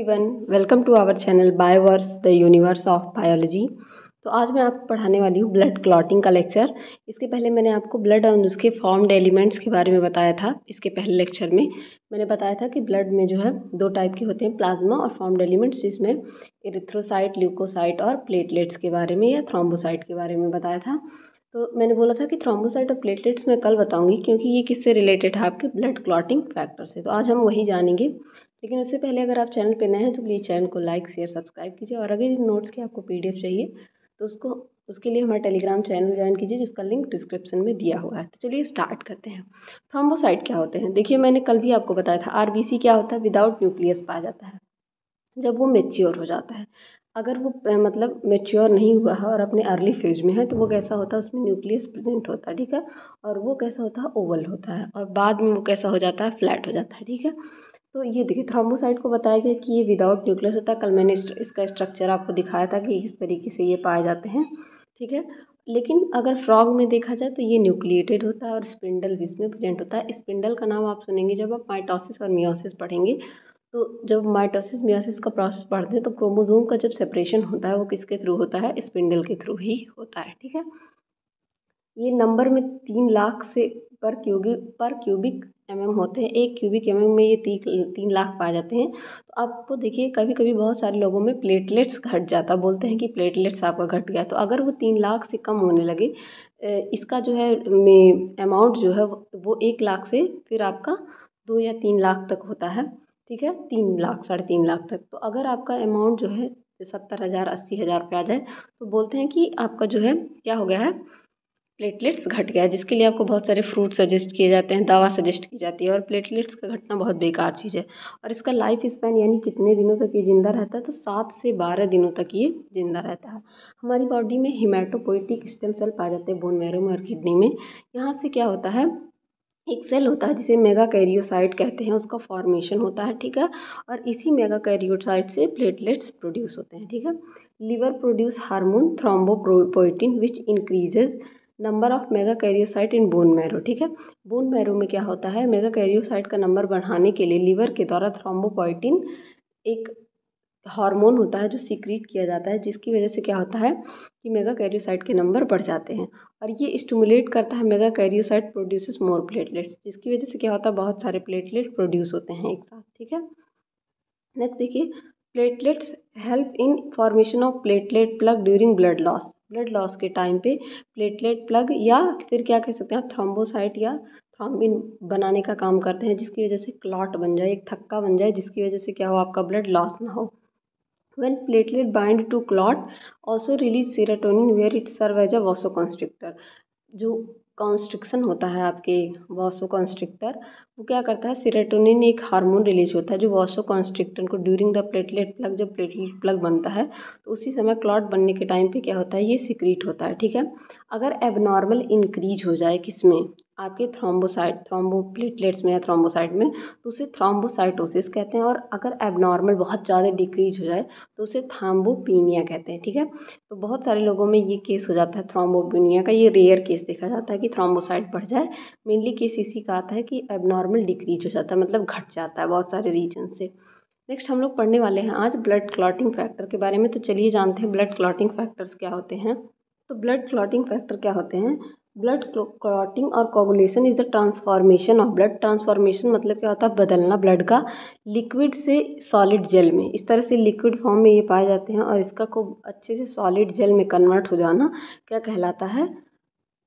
Everyone, welcome to our channel Bioverse the universe of biology. तो आज मैं आपको पढ़ाने वाली हूँ ब्लड क्लॉटिंग का लेक्चर। इसके पहले मैंने आपको ब्लड और उसके फॉर्म्ड एलिमेंट्स के बारे में बताया था। इसके पहले लेक्चर में मैंने बताया था कि ब्लड में जो है दो टाइप के होते हैं, प्लाज्मा और फॉर्म्ड एलिमेंट्स, जिसमें एरिथ्रोसाइट, ल्यूकोसाइट और प्लेटलेट्स के बारे में या थ्रोम्बोसाइट के बारे में बताया था। तो मैंने बोला था कि थ्रोम्बोसाइट और प्लेटलेट्स मैं कल बताऊंगी, क्योंकि ये किससे रिलेटेड है, आपके ब्लड क्लॉटिंग फैक्टर से। तो आज हम वही जानेंगे। लेकिन उससे पहले अगर आप चैनल पे नए हैं तो प्लीज़ चैनल को लाइक शेयर सब्सक्राइब कीजिए, और अगर इन नोट्स की आपको पीडीएफ चाहिए तो उसके लिए हमारा टेलीग्राम चैनल ज्वाइन कीजिए, जिसका लिंक डिस्क्रिप्शन में दिया हुआ है। तो चलिए स्टार्ट करते हैं। थ्रोम्बोसाइट क्या होते हैं? देखिए, मैंने कल भी आपको बताया था, आरबीसी क्या होता है, विदाउट न्यूक्लियस पाया जाता है जब वो मेच्योर हो जाता है। अगर वो मतलब मेच्योर नहीं हुआ है और अपने अर्ली फेज में है तो वो कैसा होता है, उसमें न्यूक्लियस प्रेजेंट होता है, ठीक है। और वो कैसा होता है, ओवल होता है, और बाद में वो कैसा हो जाता है, फ्लैट हो जाता है, ठीक है। तो ये देखिए, थ्रोम्बोसाइट को बताया गया कि ये विदाउट न्यूक्लियस होता है। कल मैंने इसका स्ट्रक्चर आपको दिखाया था कि इस तरीके से ये पाए जाते हैं, ठीक है। लेकिन अगर फ्रॉग में देखा जाए तो ये न्यूक्लिएटेड होता है और स्पिंडल भी इसमें प्रेजेंट होता है। स्पिंडल का नाम आप सुनेंगे जब आप माइटोसिस और मियोसिस पढ़ेंगे। तो जब माइटोसिस मियोसिस का प्रोसेस पढ़ते हैं तो क्रोमोसोम का जब सेपरेशन होता है वो किसके थ्रू होता है, स्पिंडल के थ्रू ही होता है, ठीक है। ये नंबर में 3 लाख से पर क्यूबिक mm होते हैं। 1 क्यूबिक mm में ये 3 लाख पाए जाते हैं। तो आपको देखिए, कभी कभी बहुत सारे लोगों में प्लेटलेट्स घट जाता, बोलते हैं कि प्लेटलेट्स आपका घट गया। तो अगर वो 3 लाख से कम होने लगे, इसका जो है अमाउंट जो है वो 1 लाख से फिर आपका 2 या 3 लाख तक होता है, ठीक है। 3 लाख, 3.5 लाख तक। तो अगर आपका अमाउंट जो है 70,000 80,000 पे आ जाए तो बोलते हैं कि आपका जो है क्या हो गया है, प्लेटलेट्स घट गया है। जिसके लिए आपको बहुत सारे फ्रूट सजेस्ट किए जाते हैं, दवा सजेस्ट की जाती है। और प्लेटलेट्स का घटना बहुत बेकार चीज़ है। और इसका लाइफ स्पैन यानी कितने दिनों तक ये ज़िंदा रहता है, तो 7 से 12 दिनों तक ये ज़िंदा रहता है। हमारी बॉडी में हिमेटोपोइटिक स्टेम सेल पाए जाते हैं बोन मैरो में और किडनी में। यहाँ से क्या होता है, एक सेल होता है जिसे मेगा कैरियोसाइट कहते हैं, उसका फॉर्मेशन होता है, ठीक है। और इसी मेगा कैरियोसाइट से प्लेटलेट्स प्रोड्यूस होते हैं, ठीक है। Liver produce hormone thrombopoietin which increases number of mega karyocyte in bone marrow, ठीक है। बोन मैरो में क्या होता है, मेगा कैरियोसाइट का नंबर बढ़ाने के लिए लिवर के द्वारा थ्रोम्बोपोइटिन एक हार्मोन होता है जो सीक्रेट किया जाता है, जिसकी वजह से क्या होता है कि मेगा कैरियोसाइट के नंबर बढ़ जाते हैं। और ये स्टिमुलेट करता है, मेगा कैरियोसाइट प्रोड्यूसेस मोर प्लेटलेट्स, जिसकी वजह से क्या होता है, बहुत सारे प्लेटलेट प्रोड्यूस होते हैं एक साथ, ठीक है। नेक्स्ट देखिए, platelets help in formation of platelet plug during blood loss के टाइम पे प्लेटलेट प्लग, या फिर क्या कह सकते हैं आप, थ्रोम्बोसाइट या थ्रोम्बिन बनाने का काम करते हैं, जिसकी वजह से क्लॉट बन जाए, एक थक्का बन जाए, जिसकी वजह से क्या हो, आपका ब्लड लॉस ना हो। When platelet bind to clot, also release serotonin where it serve as a vasoconstrictor। जो कॉन्स्ट्रिक्शन होता है आपके वासोकॉन्स्ट्रिक्टर, वो क्या करता है, सेरोटोनिन एक हार्मोन रिलीज होता है जो वासोकॉन्स्ट्रिक्टर को ड्यूरिंग द प्लेटलेट प्लग, जब प्लेटलेट प्लग बनता है तो उसी समय क्लॉट बनने के टाइम पे क्या होता है, ये सिक्रीट होता है, ठीक है। अगर एबनॉर्मल इंक्रीज हो जाए किसमें, आपके थ्रोम्बोप्लेटलेट्स में या थ्रोम्बोसाइट में, तो उसे थ्रोम्बोसाइटोसिस कहते हैं। और अगर एबनॉर्मल बहुत ज़्यादा डिक्रीज हो जाए तो उसे थ्रोम्बोपिनिया कहते हैं, ठीक है। तो बहुत सारे लोगों में ये केस हो जाता है थ्रोम्बोपिनिया का, ये रेयर केस देखा जाता है कि थ्रोम्बोसाइट बढ़ जाए। मेनली केस इसी का आता है कि एबनॉर्मल डिक्रीज हो जाता है, मतलब घट जाता है बहुत सारे रीजन से। नेक्स्ट हम लोग पढ़ने वाले हैं आज ब्लड क्लॉटिंग फैक्टर के बारे में। तो चलिए जानते हैं ब्लड क्लॉटिंग फैक्टर्स क्या होते हैं। तो ब्लड क्लॉटिंग फैक्टर क्या होते हैं, ब्लड क्लॉटिंग और coagulation is the transformation of blood. Transformation मतलब क्या होता है, बदलना ब्लड का लिक्विड से सॉलिड जेल में। इस तरह से लिक्विड फॉर्म में ये पाए जाते हैं और इसका खूब अच्छे से सॉलिड जेल में कन्वर्ट हो जाना क्या कहलाता है,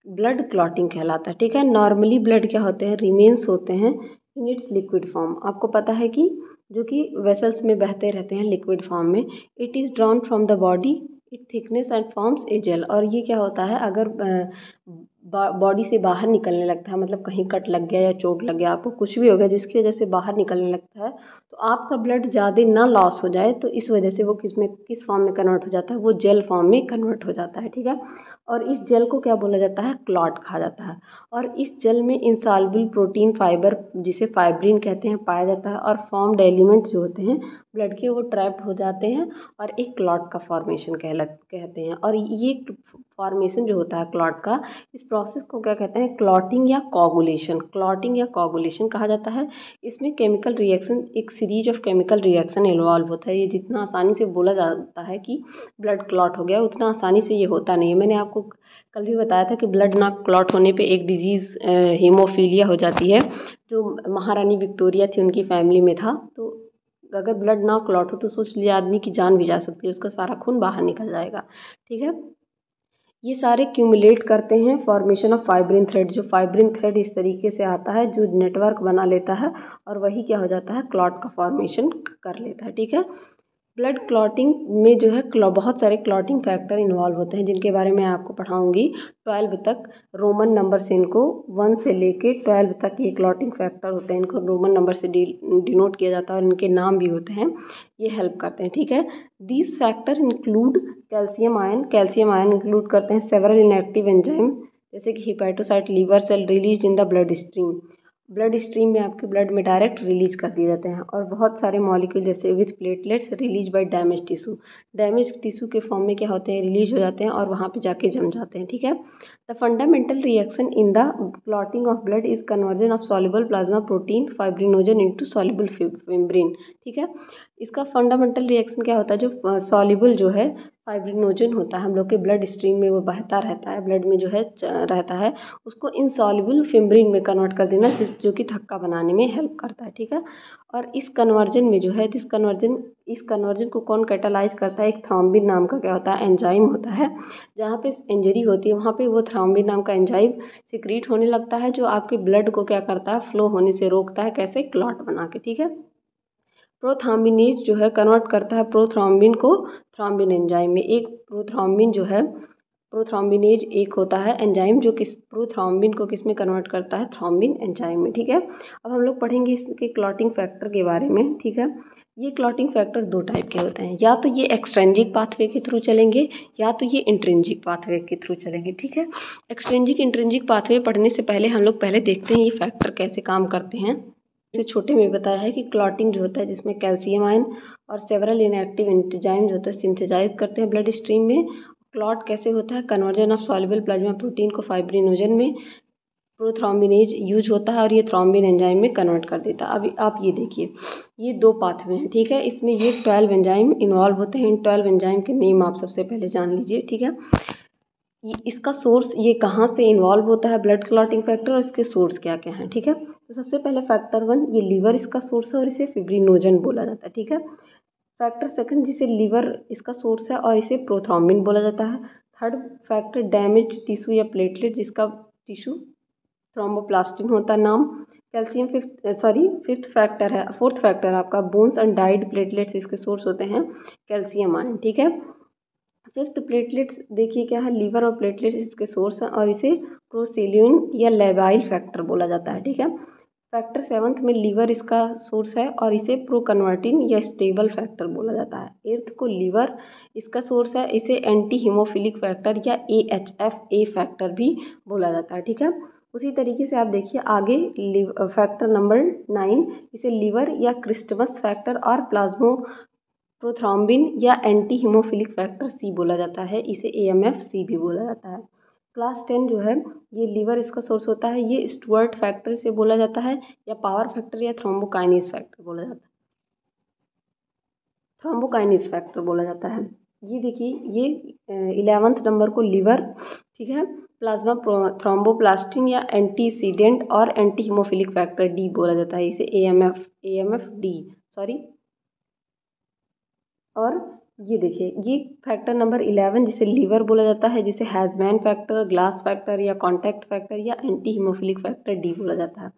ब्लड क्लॉटिंग कहलाता है, ठीक है। नॉर्मली ब्लड क्या होते हैं, रिमेन्स होते हैं इन इट्स लिक्विड फॉर्म। आपको पता है कि जो कि वेसल्स में बहते रहते हैं लिक्विड फॉर्म में। It is drawn from the body, it thickness and forms a gel. और ये क्या होता है, अगर बॉडी से बाहर निकलने लगता है, मतलब कहीं कट लग गया या चोट लग गया, आपको कुछ भी हो गया जिसकी वजह से बाहर निकलने लगता है, तो आपका ब्लड ज़्यादा ना लॉस हो जाए, तो इस वजह से वो किस फॉर्म में कन्वर्ट हो जाता है, वो जेल फॉर्म में कन्वर्ट हो जाता है, ठीक है। और इस जेल को क्या बोला जाता है, क्लॉट कहा जाता है। और इस जेल में इंसॉल्युबल प्रोटीन फाइबर, जिसे फाइब्रिन कहते हैं, पाया जाता है। और फॉर्म्ड एलिमेंट जो होते हैं ब्लड के वो ट्रैप्ड हो जाते हैं और एक क्लॉट का फॉर्मेशन कहते हैं। और ये फॉर्मेशन जो होता है क्लॉट का, इस प्रोसेस को क्या कहते हैं, क्लॉटिंग या कोगुलेशन कहा जाता है। इसमें केमिकल रिएक्शन, एक series of chemical reaction involve होता है। ये जितना आसानी से बोला जाता है कि ब्लड क्लॉट हो गया, उतना आसानी से ये होता नहीं है। मैंने आपको कल भी बताया था कि ब्लड ना क्लॉट होने पे एक डिजीज़ हीमोफीलिया हो जाती है, जो महारानी विक्टोरिया थी उनकी फैमिली में था। तो अगर ब्लड ना क्लॉट हो तो सोच लीजिए आदमी की जान भी जा सकती है, उसका सारा खून बाहर निकल जाएगा। ठीक है, ये सारे क्यूमुलेट करते हैं फॉर्मेशन ऑफ फाइब्रिन थ्रेड। जो फाइब्रिन थ्रेड इस तरीके से आता है, जो नेटवर्क बना लेता है और वही क्या हो जाता है, क्लॉट का फॉर्मेशन कर लेता है। ठीक है, ब्लड क्लॉटिंग में जो है बहुत सारे क्लॉटिंग फैक्टर इन्वॉल्व होते हैं, जिनके बारे में आपको पढ़ाऊंगी 12 तक। रोमन नंबर से इनको 1 से लेके 12 तक ये क्लॉटिंग फैक्टर होते हैं, इनको रोमन नंबर से डिनोट किया जाता है और इनके नाम भी होते हैं, ये हेल्प करते हैं। ठीक है, these factor include calcium ion include करते हैं सेवरल इनएक्टिव एंजाइम, जैसे कि hepatocyte, liver cell release in the blood stream में आपके ब्लड में डायरेक्ट रिलीज कर दिए जाते हैं। और बहुत सारे मॉलिक्यूल जैसे with platelets release by damage tissue के फॉर्म में क्या होते हैं, रिलीज हो जाते हैं और वहाँ पे जाके जम जाते हैं। ठीक है, the fundamental reaction in the clotting of blood is conversion of soluble plasma protein fibrinogen into soluble fibrin. ठीक है, इसका फंडामेंटल रिएक्शन क्या होता है, जो सॉल्युबल जो है फाइब्रिनोजन होता है, हम लोग के ब्लड स्ट्रीम में वो बहता रहता है, ब्लड में जो है रहता है, उसको इनसॉल्युबल फिब्रिन में कन्वर्ट कर देना, जो कि थक्का बनाने में हेल्प करता है। ठीक है, और इस कन्वर्जन में जो है इस कन्वर्जन को कौन कैटालाइज करता है, एक थ्रोम्बिन नाम का क्या होता है, एंजाइम होता है। जहाँ पे इंजरी होती है वहाँ पे वो थ्रोम्बिन नाम का एंजाइम सिक्रीट होने लगता है, जो आपके ब्लड को क्या करता है, फ्लो होने से रोकता है, कैसे, क्लॉट बना के। ठीक है, प्रोथ्रोम्बिनेज जो है कन्वर्ट करता है प्रोथ्रोम्बिन को थ्रोम्बिन एंजाइम में। एक प्रोथ्रोम्बिन जो है, प्रोथ्रोम्बिनेज एक होता है एंजाइम जो किस प्रोथ्रोम्बिन को किस में कन्वर्ट करता है, थ्रोम्बिन एंजाइम में। ठीक है, अब हम लोग पढ़ेंगे इसके क्लॉटिंग फैक्टर के बारे में। ठीक है, ये क्लॉटिंग फैक्टर दो टाइप के होते हैं, या तो ये एक्सट्रिंसिक पाथवे के थ्रू चलेंगे या तो ये इंट्रिंसिक पाथवे के थ्रू चलेंगे। ठीक है, एक्सट्रिंसिक इंट्रिंसिक पाथवे पढ़ने से पहले हम लोग पहले देखते हैं ये फैक्टर कैसे काम करते हैं। से छोटे में बताया है कि क्लॉटिंग जो होता है, जिसमें कैल्शियम आयन और सेवरल इनएक्टिव एंजाइम जो होता है सिंथेसाइज करते हैं ब्लड स्ट्रीम में। क्लॉट कैसे होता है, conversion of soluble plasma protein को फाइब्रिनोजन में प्रोथ्रोम्बिनेज यूज होता है और ये थ्रोम्बिन एंजाइम में कन्वर्ट कर देता है। अब आप ये देखिए, ये दो पाथवे हैं। ठीक है, इसमें ये 12 एंजाइम इन्वॉल्व होते हैं। इन 12 एंजाइम के नेम आप सबसे पहले जान लीजिए। ठीक है, ये इसका सोर्स, ये कहाँ से इन्वॉल्व होता है ब्लड क्लॉटिंग फैक्टर, और इसके सोर्स क्या क्या हैं। ठीक है, तो सबसे पहले फैक्टर 1, ये लीवर इसका सोर्स है और इसे फिब्रिनोजन बोला जाता है। ठीक है, फैक्टर सेकंड, जिसे लीवर इसका सोर्स है और इसे प्रोथ्रोम्बिन बोला जाता है। थर्ड फैक्टर डैमेज टिश्यू या प्लेटलेट, जिसका टिश्यू थ्रोम्बोप्लास्टिन होता है नाम। कैल्शियम फिफ्थ फैक्टर है, फोर्थ फैक्टर आपका बोन्स एंड डाइड प्लेटलेट्स, इसके सोर्स होते हैं कैल्शियम आयन। ठीक है, फिफ्थ प्लेटलेट्स देखिए क्या है, लीवर और प्लेटलेट्स इसके सोर्स हैं और इसे प्रोसिल्यून या लेबाइल फैक्टर बोला जाता है। ठीक है, फैक्टर सेवन्थ में लीवर इसका सोर्स है और इसे प्रोकन्वर्टिन या स्टेबल फैक्टर बोला जाता है। एट्थ को लीवर इसका सोर्स है, इसे एंटी हीमोफिलिक फैक्टर या AHF फैक्टर भी बोला जाता है। ठीक है, उसी तरीके से आप देखिए आगे, फैक्टर नंबर 9, इसे लीवर या क्रिस्टमस फैक्टर और प्लाज्मो प्रोथ्रोम्बिन या एंटी हीमोफिलिक फैक्टर C बोला जाता है, इसे AMF-C भी बोला जाता है। क्लास 10 जो है, ये लीवर इसका सोर्स होता है, ये स्टुअर्ट फैक्टर से बोला जाता है, या पावर फैक्टर या थ्रोम्बोकाइनेज फैक्टर बोला जाता है, थ्रोम्बोकाइनेज फैक्टर बोला जाता है। ये देखिए, ये 11th नंबर को लीवर, ठीक है, प्लाज्मा थ्रोम्बोप्लास्टिन या एंटीसीडेंट और एंटी हीमोफिलिक फैक्टर D बोला जाता है, इसे AMF-D सॉरी। और ये देखिए, ये फैक्टर नंबर 11 जिसे लीवर बोला जाता है, जिसे हैज़मैन फैक्टर, ग्लास फैक्टर या कॉन्टैक्ट फैक्टर या एंटी हीमोफिलिक फैक्टर D बोला जाता है।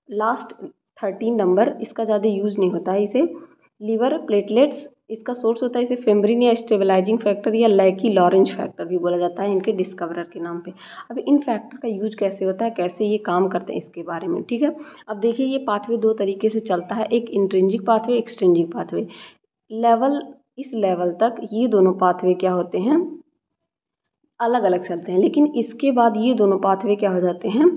लास्ट 13 नंबर, इसका ज़्यादा यूज़ नहीं होता है, इसे लीवर प्लेटलेट्स इसका सोर्स होता है, इसे फिब्रिन या स्टेबलाइजिंग फैक्टर या लैकी लॉरेंज फैक्टर भी बोला जाता है, इनके डिस्कवरर के नाम पे। अब इन फैक्टर का यूज कैसे होता है, कैसे ये काम करते हैं, इसके बारे में। ठीक है, अब देखिए, ये पाथवे दो तरीके से चलता है, एक इंट्रिंसिक पाथवे, एक्सट्रिंसिक पाथवे। इस लेवल तक ये दोनों पाथवे क्या होते हैं, अलग अलग चलते हैं, लेकिन इसके बाद ये दोनों पाथवे क्या हो जाते हैं,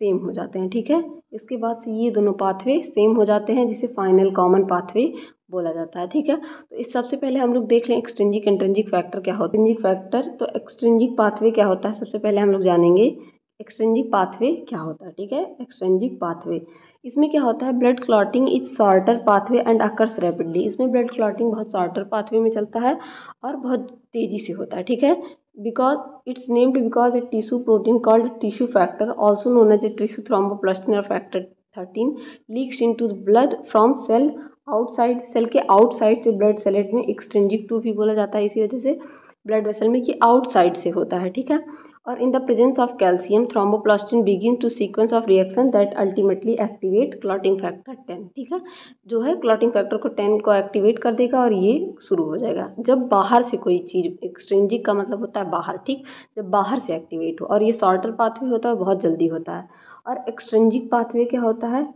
सेम हो जाते हैं। ठीक है, इसके बाद से ये दोनों पाथवे सेम हो जाते हैं, जिसे फाइनल कॉमन पाथवे बोला जाता है। ठीक है, तो इस सबसे पहले हम लोग देख लें एक्सट्रिंजिक इंट्रिंजिक फैक्टर क्या होता है। एक्सट्रिंजिक फैक्टर, तो एक्सट्रिंजिक पाथवे क्या होता है सबसे पहले हम लोग जानेंगे। एक्सट्रिंजिक पाथवे क्या होता है, ठीक है। एक्सट्रिंजिक पाथवे, इसमें क्या होता है, blood clotting is shorter pathway and occurs rapidly. इसमें ब्लड क्लॉटिंग बहुत शॉर्टर पाथवे में चलता है और बहुत तेज़ी से होता है। ठीक है, because it's named because a tissue protein called tissue factor also known as a tissue thromboplastin और factor 13 leaks into the blood from cell outside. Cell के आउटसाइड से ब्लड सेलेट में एक्सट्रिंजिक टू भी बोला जाता है, इसी वजह से ब्लड वेसल में कि आउटसाइड से होता है। ठीक है, और in the presence of calcium thromboplastin begin to sequence of reaction that ultimately activate clotting factor 10। ठीक है, जो है क्लॉटिंग फैक्टर को 10 को एक्टिवेट कर देगा और ये शुरू हो जाएगा जब बाहर से कोई चीज़। एक्सट्रिंजिक का मतलब होता है बाहर, ठीक, जब बाहर से एक्टिवेट हो, और ये शॉर्टर पाथवे होता है, बहुत जल्दी होता है। और एक्सट्रिंजिक पाथवे क्या होता है,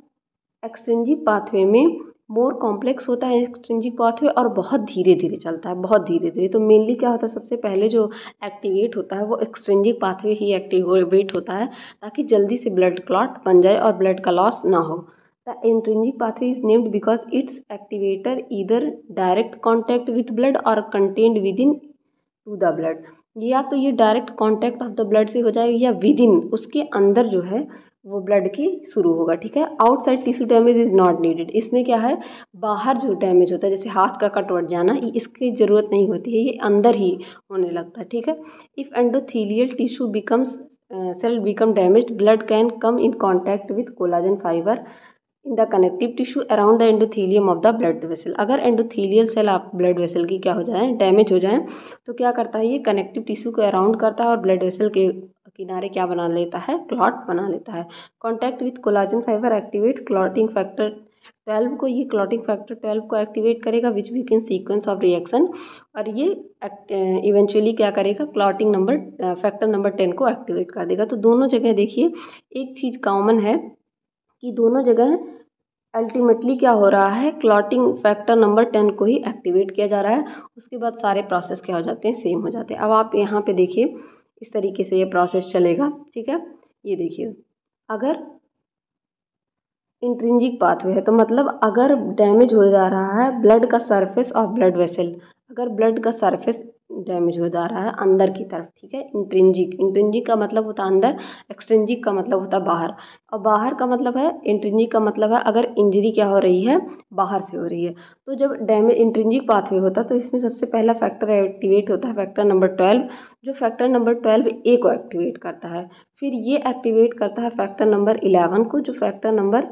एक्सट्रिंजिक पाथवे में मोर कॉम्प्लेक्स होता है एक्सट्रिंजिक पाथवे और बहुत धीरे धीरे चलता है, बहुत धीरे धीरे। तो मेनली क्या होता है, सबसे पहले जो एक्टिवेट होता है वो एक्सट्रिंजिक पाथवे ही एक्टिवेट होता है, ताकि जल्दी से ब्लड क्लॉट बन जाए और ब्लड का लॉस ना हो। The intrinsic pathway is named because its activator either direct contact with blood और contained within to the blood. या तो ये direct contact of the blood से हो जाएगा या विद इन, उसके अंदर जो है वो ब्लड की शुरू होगा। ठीक है, outside tissue damage is not needed. इसमें क्या है, बाहर जो डैमेज होता है, जैसे हाथ का कटवट जाना, इसकी ज़रूरत नहीं होती है, ये अंदर ही होने लगता है। ठीक है, if endothelial tissue becomes cell become damaged, blood can come in contact with collagen fibre in the connective tissue around the endothelium of the blood vessel. अगर एंडोथीलियल सेल आप ब्लड वेसल की क्या हो जाए, डैमेज हो जाए, तो क्या करता है, ये कनेक्टिव टिश्यू को अराउंड करता है और ब्लड वेसल के किनारे क्या बना लेता है, क्लॉट बना लेता है। Contact with collagen fibre activate clotting factor 12 को, ये क्लॉटिंग फैक्टर 12 को एक्टिवेट करेगा which begin sequence of reaction, और ये इवेंचुअली क्या करेगा, क्लॉटिंग नंबर फैक्टर नंबर 10 को एक्टिवेट कर देगा। तो दोनों जगह देखिए एक चीज़ कॉमन है कि दोनों जगह अल्टीमेटली क्या हो रहा है, क्लॉटिंग फैक्टर नंबर 10 को ही एक्टिवेट किया जा रहा है। उसके बाद सारे प्रोसेस क्या हो जाते हैं, सेम हो जाते हैं। अब आप यहाँ पे देखिए इस तरीके से ये प्रोसेस चलेगा। ठीक है, ये देखिए, अगर इंट्रिंजिक पाथवे है तो मतलब अगर डैमेज हो जा रहा है ब्लड का सरफेस ऑफ ब्लड वेसल, अगर ब्लड का सरफेस डैमेज हो जा रहा है अंदर की तरफ। ठीक है, इंट्रिंजिक, इंट्रिंजिक का मतलब होता है अंदर, एक्सट्रिंजिक का मतलब होता है बाहर, और बाहर का मतलब है, इंट्रिंजिक का मतलब है अगर इंजरी क्या हो रही है, बाहर से हो रही है। तो जब डैमेज इंट्रिंजिक पाथवे होता है तो इसमें सबसे पहला फैक्टर एक्टिवेट होता है, फैक्टर नंबर 12, जो फैक्टर नंबर 12 ए को एक्टिवेट करता है। फिर ये एक्टिवेट करता है फैक्टर नंबर 11 को, जो फैक्टर नंबर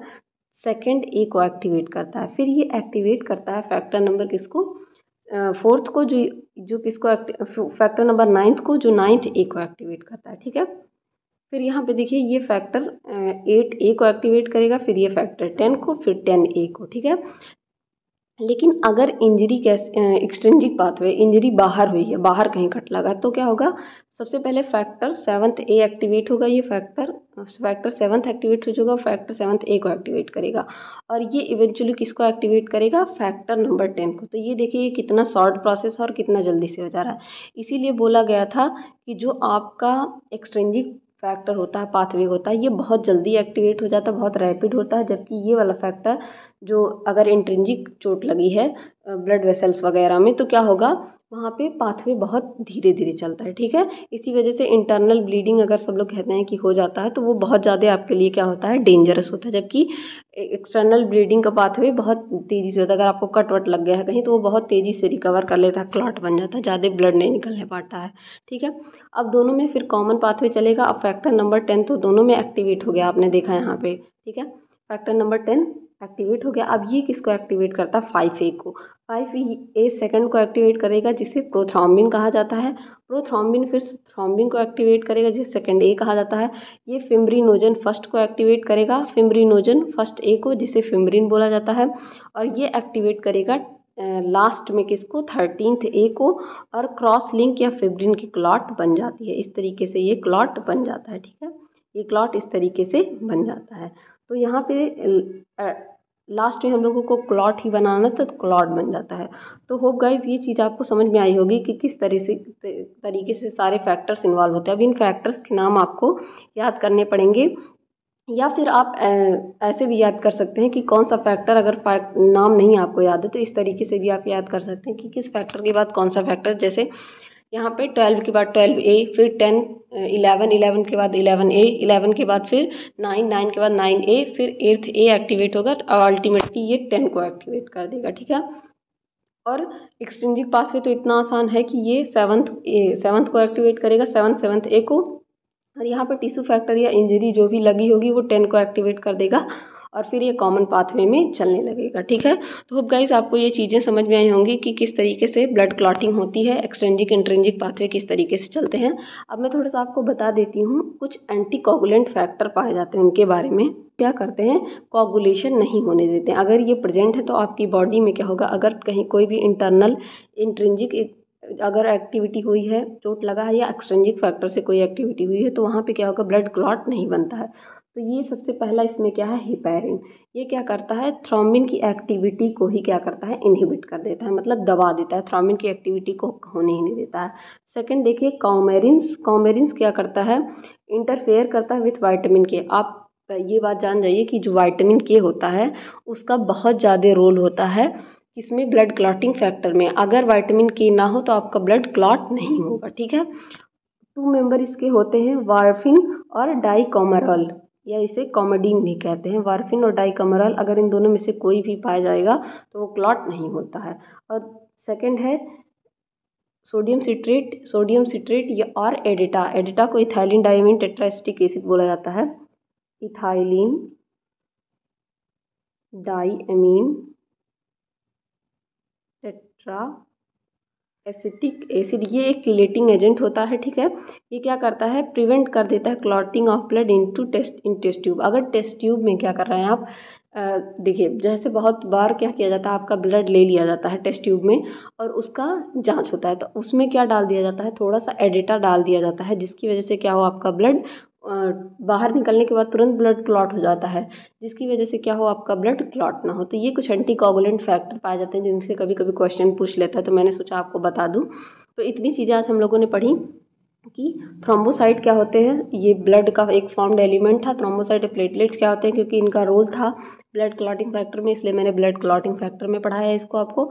सेकेंड ए को एक्टिवेट करता है। फिर ये एक्टिवेट करता है फैक्टर नंबर किसको, फोर्थ को, जो जो किसको फैक्टर नंबर 9th को, जो 9th ए को एक्टिवेट करता है। ठीक है, फिर यहाँ पे देखिए ये फैक्टर 8 ए को एक्टिवेट करेगा, फिर ये फैक्टर 10 को, फिर 10 ए को। ठीक है, लेकिन अगर इंजरी कैसे, एक्सट्रिंजिक पाथवे इंजरी बाहर हुई है, बाहर कहीं कट लगा, तो क्या होगा, सबसे पहले फैक्टर 7th ए एक्टिवेट होगा। ये फैक्टर 7th एक्टिवेट हो जाएगा, फैक्टर 7th ए को एक्टिवेट करेगा, और ये इवेंचुअली किसको एक्टिवेट करेगा, फैक्टर नंबर 10 को। तो ये देखिए ये कितना शॉर्ट प्रोसेस और कितना जल्दी से हो जा रहा है। इसीलिए बोला गया था कि जो आपका एक्सट्रिंजिक फैक्टर होता है, पाथवे होता है, ये बहुत जल्दी एक्टिवेट हो जाता है, बहुत रैपिड होता है, जबकि ये वाला फैक्टर जो अगर इंट्रिंजिक चोट लगी है ब्लड वेसल्स वगैरह में, तो क्या होगा, वहाँ पे पाथवे बहुत धीरे धीरे चलता है। ठीक है, इसी वजह से इंटरनल ब्लीडिंग अगर सब लोग कहते हैं कि हो जाता है, तो वो बहुत ज़्यादा आपके लिए क्या होता है, डेंजरस होता है। जबकि एक्सटर्नल ब्लीडिंग का पाथवे बहुत तेज़ी से होता है। अगर आपको कट वट लग गया है कहीं, तो वो बहुत तेज़ी से रिकवर कर लेता है, क्लॉट बन जाता है, ज़्यादा ब्लड नहीं निकलने पाता है। ठीक है, अब दोनों में फिर कॉमन पाथवे चलेगा। अब फैक्टर नंबर 10 तो दोनों में एक्टिवेट हो गया, आपने देखा यहाँ पे। ठीक है, फैक्टर नंबर 10 एक्टिवेट हो गया। अब ये किसको एक्टिवेट करता है, 5A को। 5A सेकंड को एक्टिवेट करेगा, जिसे प्रोथ्रोम्बिन कहा जाता है। प्रोथ्रोम्बिन फिर थ्रोम्बिन को एक्टिवेट करेगा, जिसे सेकंड ए कहा जाता है। ये फिम्ब्रिनोजन फर्स्ट को एक्टिवेट करेगा, फिम्ब्रिनोजन फर्स्ट ए को, जिसे फिम्ब्रिन बोला जाता है। और ये एक्टिवेट करेगा लास्ट में किसको, 13th ए को, और क्रॉस लिंक या फिब्रिन की क्लॉट बन जाती है। इस तरीके से ये क्लॉट बन जाता है। ठीक है, ये क्लॉट इस तरीके से बन जाता है। तो यहाँ पे लास्ट में हम लोगों को क्लॉट ही बनाना था, तो क्लॉट बन जाता है। तो होप गाइज ये चीज़ आपको समझ में आई होगी कि किस तरीके से सारे फैक्टर्स इन्वॉल्व होते हैं। अब इन फैक्टर्स के नाम आपको याद करने पड़ेंगे। या फिर आप ऐसे भी याद कर सकते हैं कि कौन सा फैक्टर, अगर नाम नहीं आपको याद है तो इस तरीके से भी आप याद कर सकते हैं कि किस फैक्टर के बाद कौन सा फैक्टर। जैसे यहाँ पे 12 के बाद 12A, फिर 10, 11, 11 के बाद 11A, 11 के बाद फिर 9, 9 के बाद 9A, फिर 8th A एक्टिवेट होगा और अल्टीमेटली ये 10 को एक्टिवेट कर देगा, ठीक है। और एक्सट्रिंसिक पाथवे तो इतना आसान है कि ये 7th को एक्टिवेट करेगा, 7th A को। और यहाँ पर टिश्यू फैक्टर या इंजरी जो भी लगी होगी वो 10 को एक्टिवेट कर देगा और फिर ये कॉमन पाथवे में चलने लगेगा, ठीक है। तो होप गाइज आपको ये चीज़ें समझ में आई होंगी कि किस तरीके से ब्लड क्लॉटिंग होती है, एक्सट्रिंसिक इंट्रिंसिक पाथवे किस तरीके से चलते हैं। अब मैं थोड़ा सा आपको बता देती हूँ, कुछ एंटी कोगुलेंट फैक्टर पाए जाते हैं, उनके बारे में। क्या करते हैं, कोगुलेशन नहीं होने देते हैं। अगर ये प्रेजेंट है तो आपकी बॉडी में क्या होगा, अगर कहीं कोई भी इंटरनल इंट्रिंसिक अगर एक्टिविटी हुई है, चोट लगा है या एक्सट्रिंसिक फैक्टर से कोई एक्टिविटी हुई है, तो वहाँ पे क्या होगा, ब्लड क्लॉट नहीं बनता है। तो ये सबसे पहला इसमें क्या है, हेपेरिन। ये क्या करता है, थ्रोम्बिन की एक्टिविटी को ही क्या करता है, इनहिबिट कर देता है, मतलब दबा देता है, थ्रोम्बिन की एक्टिविटी को होने ही नहीं देता है। सेकंड देखिए, कॉमेरिन्स। कॉमेरिन्स क्या करता है, इंटरफेयर करता है विथ वाइटामिन के। आप ये बात जान जाइए कि जो वाइटामिन के होता है उसका बहुत ज़्यादा रोल होता है इसमें, ब्लड क्लॉटिंग फैक्टर में। अगर विटामिन के ना हो तो आपका ब्लड क्लॉट नहीं होगा, ठीक है। 2 मेंबर इसके होते हैं, वार्फिन और डाइकोमरॉल, या इसे कॉमेडीन भी कहते हैं। वार्फिन और डाइकोमरॉल, अगर इन दोनों में से कोई भी पाया जाएगा तो वो क्लॉट नहीं होता है। और सेकंड है सोडियम सिट्रेट। सोडियम सिट्रेट या और एडिटा। एडिटा को इथाइलिन डाइमीन टेट्राएसिटिक एसिड बोला जाता है। Ethylene diamine tetra acetic acid, ये एक क्लेटिंग एजेंट होता है, ठीक है। ये क्या करता है, प्रिवेंट कर देता है clotting of blood into test tube. अगर टेस्ट ट्यूब में क्या कर रहे हैं आप, देखिए जैसे बहुत बार क्या किया जाता है, आपका ब्लड ले लिया जाता है टेस्ट ट्यूब में और उसका जांच होता है, तो उसमें क्या डाल दिया जाता है, थोड़ा सा एडिटा डाल दिया जाता है, जिसकी वजह से क्या हो, आपका ब्लड बाहर निकलने के बाद तुरंत ब्लड क्लॉट हो जाता है, जिसकी वजह से क्या हो, आपका ब्लड क्लॉट ना हो। तो ये कुछ एंटी कोगुलेंट फैक्टर पाए जाते हैं जिनसे कभी कभी क्वेश्चन पूछ लेता है, तो मैंने सोचा आपको बता दूं। तो इतनी चीज़ें आज हम लोगों ने पढ़ी कि थ्रोम्बोसाइट क्या होते हैं, ये ब्लड का एक फॉर्म्ड एलिमेंट था। थ्रोम्बोसाइट प्लेटलेट्स क्या होते हैं, क्योंकि इनका रोल था ब्लड क्लॉटिंग फैक्टर में, इसलिए मैंने ब्लड क्लॉटिंग फैक्टर में पढ़ाया है इसको आपको।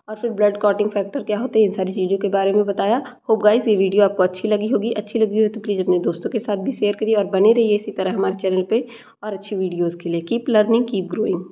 और फिर ब्लड क्लॉटिंग फैक्टर क्या होते हैं, इन सारी चीज़ों के बारे में बताया। होप गाइस ये वीडियो आपको अच्छी लगी होगी, अच्छी लगी हो तो प्लीज़ अपने दोस्तों के साथ भी शेयर करिए और बने रहिए इसी तरह हमारे चैनल पर और अच्छी वीडियोज़ के लिए। Keep learning, keep growing.